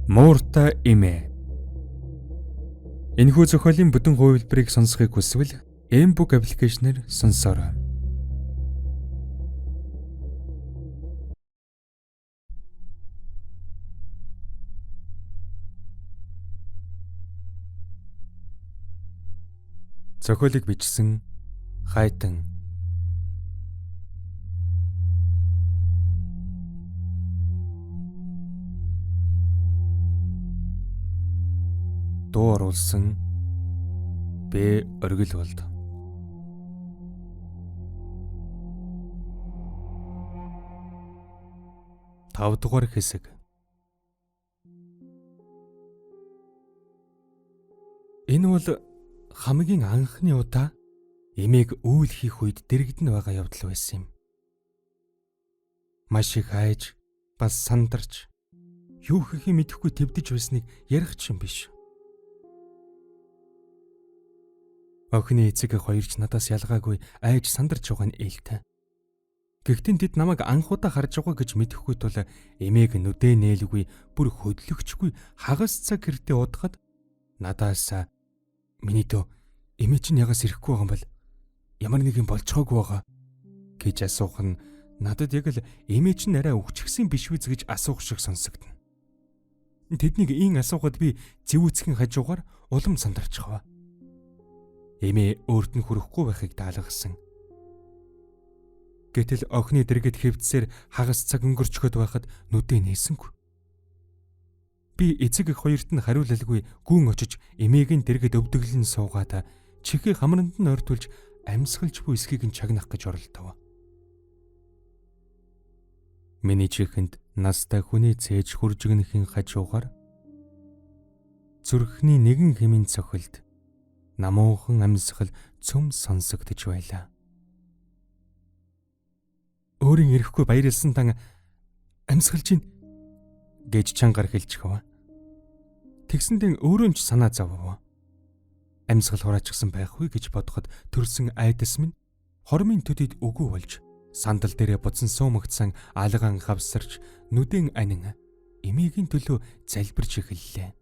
Мууртай эмээ. Энэхүү зохиолын бүтэн хувилбарыг сонсохыг хүсвэл M-Book аппликейшнээр сонсоорой. Зохиолыг бичсэн Хайтан. Дуу оруулсан Б. Оргилволд. Тавдугаар хэсэг. Энэ бол хамгийн анхны удаа эмээг үйл хийх үед дэрэгдэн байгаа явдал байсан юм. Маш их айж, бас сандарч, юу хийхээ мэдэхгүй твдэж байсныг ярих ч юм биш. Охины эцэг эх хоёр ч надаас ялгаагүй айж сандарч байгаа нь ээлтэй. Гэхдээ тэд намайг анх удаа харж байгаа гэж мэдэхгүй тул эмээг нүдээ нээлгүй, бүр хөдлөгчгүй хагас цаг гэртээ удахад надаас "Миний дөө эмээ чинь ягаас ирэхгүй байгаа юм бол ямар нэг юм болцоогүй байгаа" гэж асуух нь надад яг л эмээ чинь арай өвчгсөн биш үү гэж асуух шиг сонсогдно. Тэднийг ийн асуухад би зэвүүцгийн хажуугаар улам сандарч хаваа. Эмээ өөрт нь хүрэхгүй байхыг даалгасан. Гэтэл охины дэргэд хэвдсээр хагас цаг өнгөрчгöd байхад нүдээ нээсэнгүй. Би эцэг эх хоёрт нь хариулалгүй гүн очиж эмээгийн дэргэд өвдөглөн суугаад чихээ хамранд нь ойртуулж амьсгалж буй эсхийг нь чагнах гэж оролдов. Миний чихэнд настай хүний цээж хуржигнэхийн хажуугаар зүрхний нэгэн хэмийн цохилд намуухан амьсгал цөм сонсогдож байлаа. Өөрийн ирэхгүй баярлсан тан амьсгалж ийн гэж чангаар хэлж хаваа. Тэгсэндээ өөрөө ч санаа зовов. Амьсгал хураачсан байхгүй гэж бодоход төрсөн айдас минь хормын төдийд үгүй болж сандал дээрээ буцсан суумагцсан алгаан хавсарч нүдэн анин эмээгийн төлөө залбирч эхэллээ.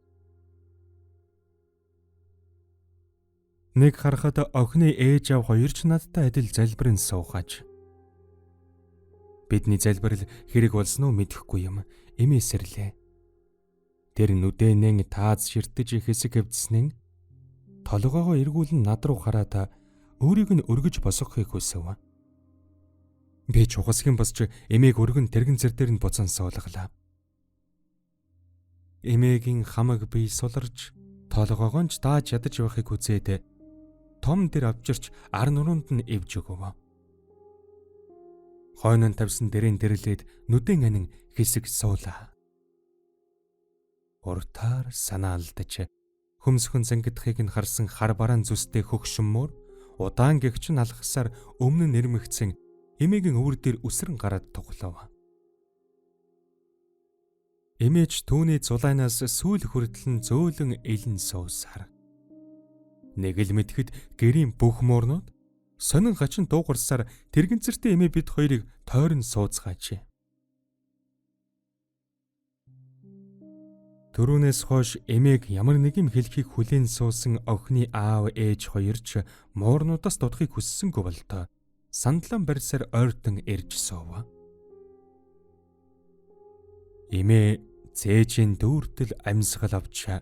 Нэг харахад охины ээж аав хоёр ч надтай адил залбирэн суугааж. Бидний залбирал хэрэг болсон уу мэдэхгүй юм. Эмээ сэрлээ. Тэр нүдэнэн тааз ширтэж хэсэг хэвдснэн толгоогоо эргүүлэн над руу хараад өөрийг нь өргөж босгохыг хүсэв. Би чухасгийн босч эмээг өргөн тэрэгэн зэр дээр нь буцан суулгалаа. Эмээгийн хамаг бие суларж толгоогоо нь дааж ядаж байхыг үзээд том дээр авчирч ар нуруунд нь эвж өгөв. Хойнон тавьсан дэрэн дэрлээд нүдэн анин хэсэг суулаа. Уртаар санаа алдаж хөмсгөн зангидахыг нь харсан хар бараан зүстэй хөгшмөр удаан гэгчин алхасаар өмнө нь нэрмэгцэн эмээгийн өвөр дээр үсрэн гараад тоглов. Эмээж түүний зулайнаас сүүл хүртэл нь зөөлөн элен суусаар. Нэг л мэдхэд гэрийн бүх муурнууд сонин хачин дуугарсаар тэрэгэнцэртэй эмээ бид хоёрыг тойрон сууцгааж. Төрүүнээс хойш эмээг ямар нэг юм хэлхийг хүлээн суусан охины аав ээж хоёр ч муурнуудаас дутахыг хүссэнгүй болтоо сандлан барьсаар ойртон ирж суув. Эмээ цээжийн дүүртэл амьсгал авч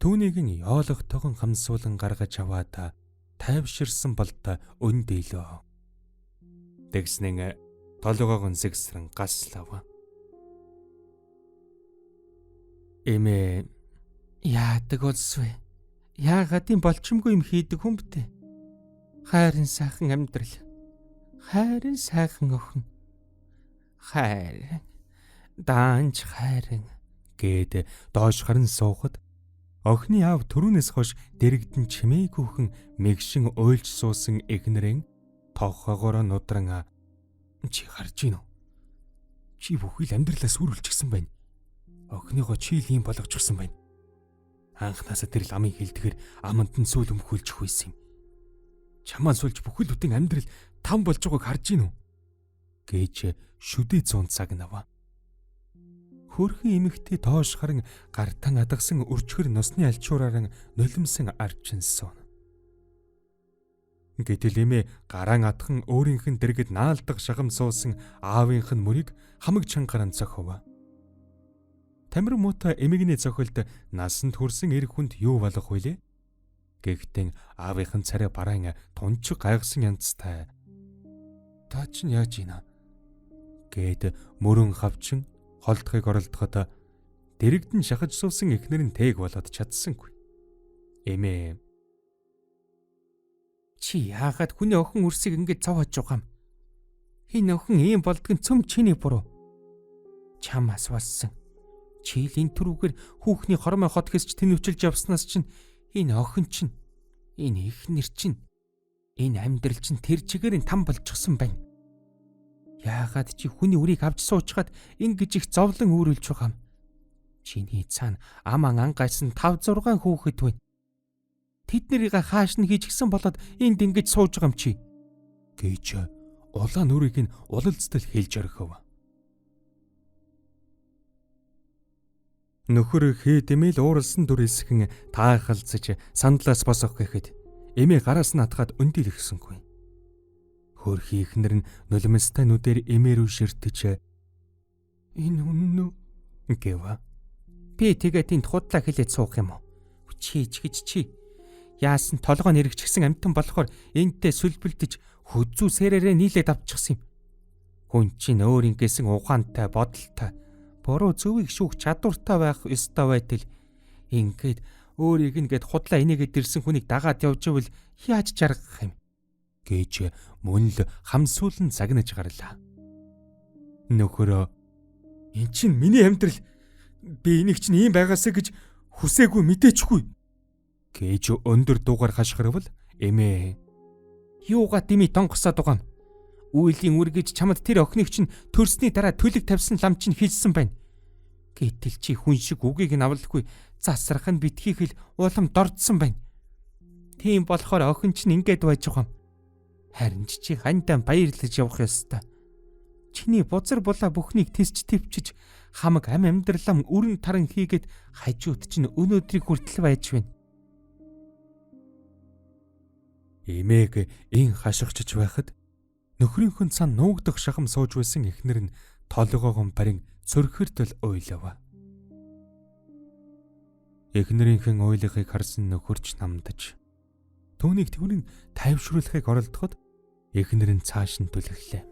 түүнийг нь yoологтойгон хамсуулан гаргаж аваад тайвширсан болт өндөлөө. Тэгснэн толгоог нь зэгсрэн гаслав. Эмээ яадаг болсвэ? Яагаад юм болчмгүй юм хийдэг хүн бтэ? Хайрын сайхан амьдрал. Хайрын сайхан охин. Хайр. Даанч хайрын гээд доош харан суухад охины аав төрүүнээс хойш дэрэгдэн чимээгүйхэн мэгшин уйлж суусан эхнэрэн тохоогоороо нудран "Чи харж гин үү? Чи бүхэл амьдралаа сүрүүлчихсэн байна. Охиныгоо чи л юм болгочихсон байна. Анхнаасаа тэр ламын хилдэхэр аманд нь сүүл өмхүүлчих байсан юм. Чамаа сулж бүхэл бүтэн амьдрал там болж байгааг харж гин үү?" гэж шүдээ зүүн цагнав. Хөөрхөн эмэгтэй доош харан гартан адагсан өрчгөр носны альчуураар нулимсан арчин суун. Гэтэл эмээ гараан атхан өөрийнх нь дэргэд наалдах шагам суусан аавынх нь мөрийг хамаг чангаран цохов. Тамир муутай эмэгний цохилд насанд хүрсэн эр хүнд юу болох вүлээ? Гэхдээ аавынх нь царай бараан тунчиг гайгсан янзтай. Та чинь яаж ийна? Гэд мөрөн хавчин холдохыг оролдоход дэрэгдэн шахаж суусан эхнэр нь тээг болоод чадсангүй. Эмээ: чи яагаад хүний охин үрсийг ингэж цовоож байгаа юм? Энэ охин ийм болдгон цөм чиний буруу. Чамаас болсон. Чилийн түрүүгээр хүүхний хормой хот хэсч тэнвчилж явснаас чинь энэ охин чинь, энэ эхнэр чинь, энэ амьдрал чинь тэр чигээрийн там болчихсон байна. Яагаад чи хүний үрийг авч суучгаад ингэж их зовлон үүрүүлж байгаа юм? Чиний цаана аман ангайсан 5-6 хүүхэд байна. Тэд нарыг хааш нь хийж гисэн болоод энд ингэж сууж байгаа юм чи. Гэж улаан нүрийг нь улалцдал хэлж орхив. Нөхөр хээ дэмэл ууралсан дүр эсхэн таахалцаж сандлаас босох гэхэд эмээ гараас нь атгаад өндөлгсөнгүй. Хөөрхий ихнэр нь нулимстай нүдээр эмээ рүү ширтэж энэ үнэн үү гэв. Би тэгээд энд худлаа хэлээд суух юм уу? Чи яасан толгой нэрэгчсэн амтан болохоор энтэй сүлбэлдэж хөзүү сэрээрээ нийлээд авчихсан юм. Хүн чинь өөр ингэсэн ухаантай бодолтой буруу зөвийг шүүх чадвартай байх ёстой байтал ингээд өөрийг ингээд худлаа инээгээд ирсэн хүнийг дагаад явж ивэл яаж жаргах юм гэж мөн л хамсуулан загнаж гарлаа. Нөхөрөө эн чинь миний амьдрал, би энийг чинь ийм байгаасаа гэж хүсээгүй мэдээчгүй гэж өндөр дуугаар хашгирвал эмээ: юугаа дими тонгосоод байгаа юм? Үйлийн үр гэж чамд тэр охиныг чинь төрсний дараа төлөг тавьсан лам чинь хэлсэн байна. Гэтэл чи хүн шиг үгийг нь авалгүй засрах нь битгийх л улам дордсон байна. Тийм болохоор охин чинь ингээд байж байгаа юм. Харин чи ханьтаа баярлаж явах ёстой. Чиний бузар булаа бүхнийг тэсч твчиж хамаг амьдралам өрн таран хийгээд хажууд чинь өнөөдрийг хүртэл байж байна. Эмээг ин хашгичж байхад нөхрийнхөө цан нуугдах шахам сууж байсан эхнэр нь толгоогон барин цөрхөртөл уйлав. Эхнэрийнхэн уйлахыг харсан нөхөрч намдаж түүнийг тэрэн тайвшруулахыг оролдоход эхнэр нь цааш нь түлхлээ.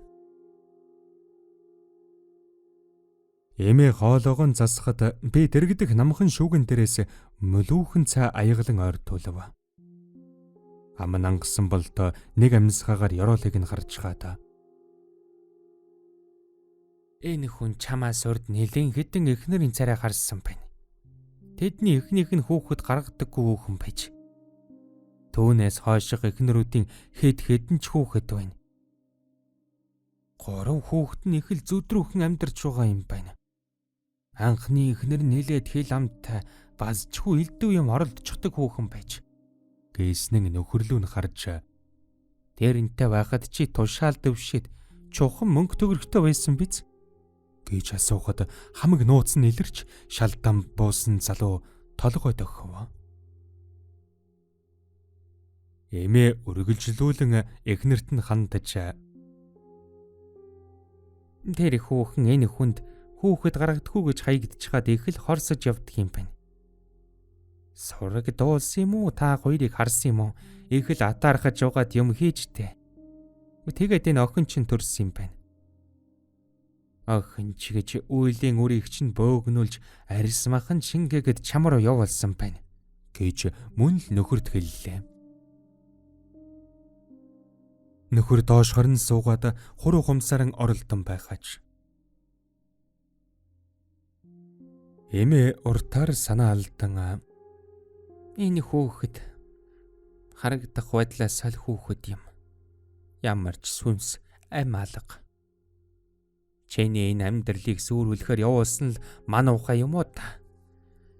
Эмээ хоолоогон засахад би дэрэгдэх намхан шүүгэн дээрээс мөлүүхэн цай аяглан ойртуулав. Аман ангасан болдоо нэг амьсгаагаар ёроолыг нь харж хаа. Энэ хүн чамаас урд нэлийн хэдэн эхнэрийн царай харсан байна. Тэдний эхнийх нь хүүхэд гаргадаггүй хүүхэн байж. Түүнээс хойших эхнэрүүдийн хэдэн ч хүүхэд байна. 3 хүүхэд нь их л зүдрүүхэн амьдарч байгаа юм байна. Анхны эхнэр нь нэлээд хил амтай базчгүй элдв юм оролдчихдаг хүүхэн байж. Гээснэн нөхөрлөө нь харж тэрнтэй байхад чи тушаал дэвшээд чухам мөнгө төгрөгтэй байсан биз гэж асуухад хамаг нууц нь илэрч шалдам буусан залуу толгой дохив. Эмээ үргэлжлүүлэн эхнэрт нь хандаж тэр хүүхэн энэ хүнд хүүхэд гаргадаггүй гэж хаягдчихад их л хорсож явдаг юм байна. Сураг дуулсан юм уу? Та хоёрыг харсан юм уу? Их л атаархаж яваад юм хийжтэй. Тэгээд энэ охин чинь төрсөн юм байна. Охин ч гэж үйлийн үрийг чинь бөөгнүүлж арьсмахан шингээгээд чам руу явуулсан байна гэж мөн л нөхөрт хэллээ. Нөхөр доош хорн суугаад хуруу хумсаран оролдон байхаж эмээ уртаар санаа алдан энэ хүүхэд харагдах байдлаас саль хүүхэд юм. Ямар ч сүнс ам алга. Чиний энэ амьдралыг сүрүүлэхээр явуулсан л манууха юм уу та?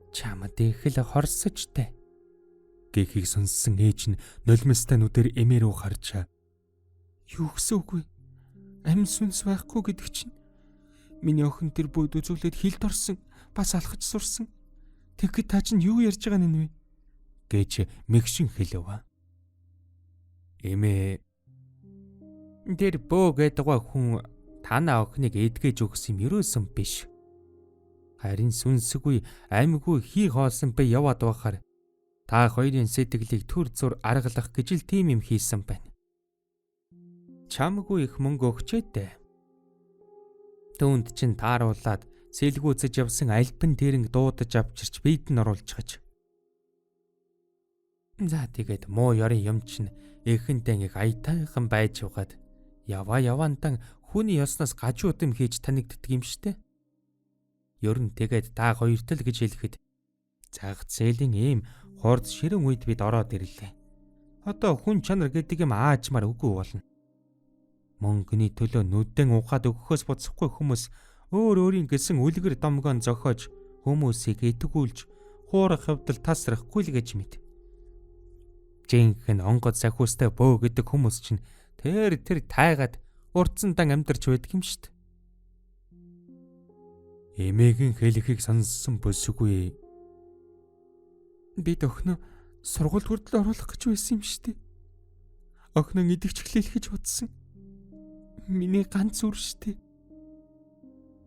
Чамд их л хорсожтэй. Гэхийг сонссон ээж нь нулимстай нүдээр эмээ рүү харж юу гэсэн үг вэ? Амь сүнс байхгүй гэдэг чинь Миний охин тэр бууд үзүүлээд хилд орсон. Бас алхаж сурсан. Тэгэхэд та чинь юу ярьж байгаа нэ вэ? Гэж мэгшин хэлэв. Эмээ тэр бөө гэдэг хүн танаа охиныг эдгэж өгсөн юм ерөөсөн биш. Харин сүнсгүй амьгүй хий хоолсон бэ яваад байхаар та хоёрын сэтгэлийг төр зур аргалах гэж л тийм юм хийсэн байна. Чамгүй их мөнгө өгчээдээ. Түүнд чин тааруулаад сэлгүүцэж явсан альбан тэрэнг дуудаж авчирч бийд нь оруулчихаж. За тэгээд муу ёрын юм чин эхэнтэн их аятайхан байж угаад яваантан хүний ёсноос гажууд юм хийж танигддаг юм штэ. Ер нь тэгээд та хоёрт л гэж хэлэхэд цаг зээлийн ийм хурд ширэн үед бид ороод ирлээ. Одоо хүн чанар гэдэг юм аажмаар үгүй болно. Мөнгөний төлөө нүдэн ухаад өгөхөөс буцахгүй хүмүүс өөрийн гэсэн үлгэр домгоон зохиож хүмүүсийг итгүүлж хуурах хөвдөл тасрахгүй л гэж мэд. Жинхэнэ онгод сахиустай бөө гэдэг хүмүүс чинь тэр тайгаад урдсандан амьдарч байдаг юм штт. Эмээгийн хэлхийг сонссон бүсгүй. Бид охиноо сургууль хүртэл оруулах гэж байсан юм штт. Охиноо идэгч эхлэх гэж бодсон. Миний ганц үр штт.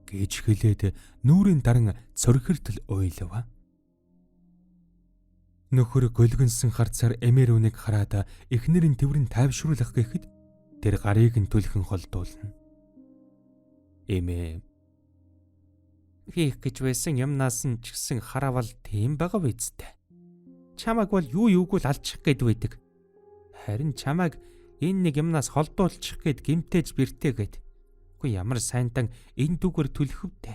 Гэж хэлээд нүүрийн даран цорхиртл ойлов. Нөхөр гөлгөнсөн харцаар эмээр үнийг хараад эхнэрийн төврөн тайвшруулах гэхэд тэр гарыг нь түлхэн холдуулна. Эмээ хийх гэж байсан юмнаас нь ч гэсэн хараавал тийм байгаа биз дээ. Чамаг бол юуг л алчих гээд байдаг. Харин чамаг энэ нэг юмнаас холдуулчих гээд гимтээж бэртээгээд. Үгүй ямар сайнтан энэ дүүгээр түлхэвдэ.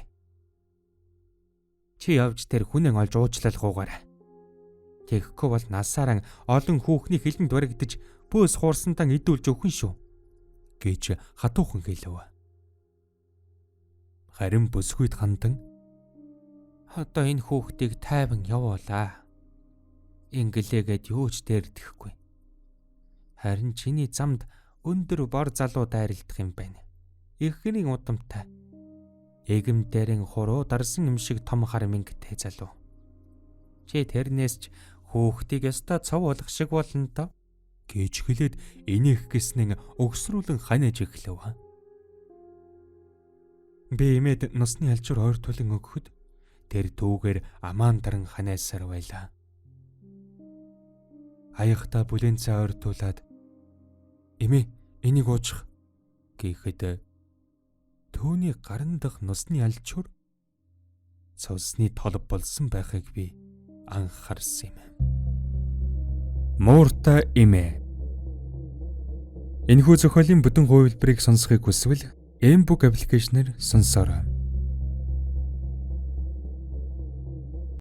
Чи явж тэр хүнэн олж уучлах уугаарай. Тэгэхгүй бол насаараа олон хүүхний хилэнд баригдаж бөөс хуурсантан идүүлж өгөн шүү. Гэж хатуухан хэлв. Харин бүсгүйд хандан одоо энэ хүүхдийг тайван явуулаа. Инглээгээд юу ч дээрдэхгүй. Харин чиний замд өндөр бор залуу дайралдах юм байна. Эхний удамтай. Эгм дээрэн хуруу дарсан юм шиг том хар мингтэй залуу. Чи тэрнээс ч хүүхдийг ёстой цов болох шиг болно доо. Гэж хэлээд энийх гэснэн өгсрүүлэн ханаж эхлэв. Би эмээд нусны алчуур ойртуулан өгөхөд тэр түүгээр амаан даран ханаасаар байлаа. Аяхта бүлээн цай ойртуулад эмээ энийг уучих гэхэд түүний гаран дах нусны алчуур цусны толб болсон байхыг би анхаарсан юм. Мууртай эмээ. Энэхүү зохиолын бүтэн хувилбарыг сонсохыг хүсвэл Mbook аппликейшнээр сонсоорой.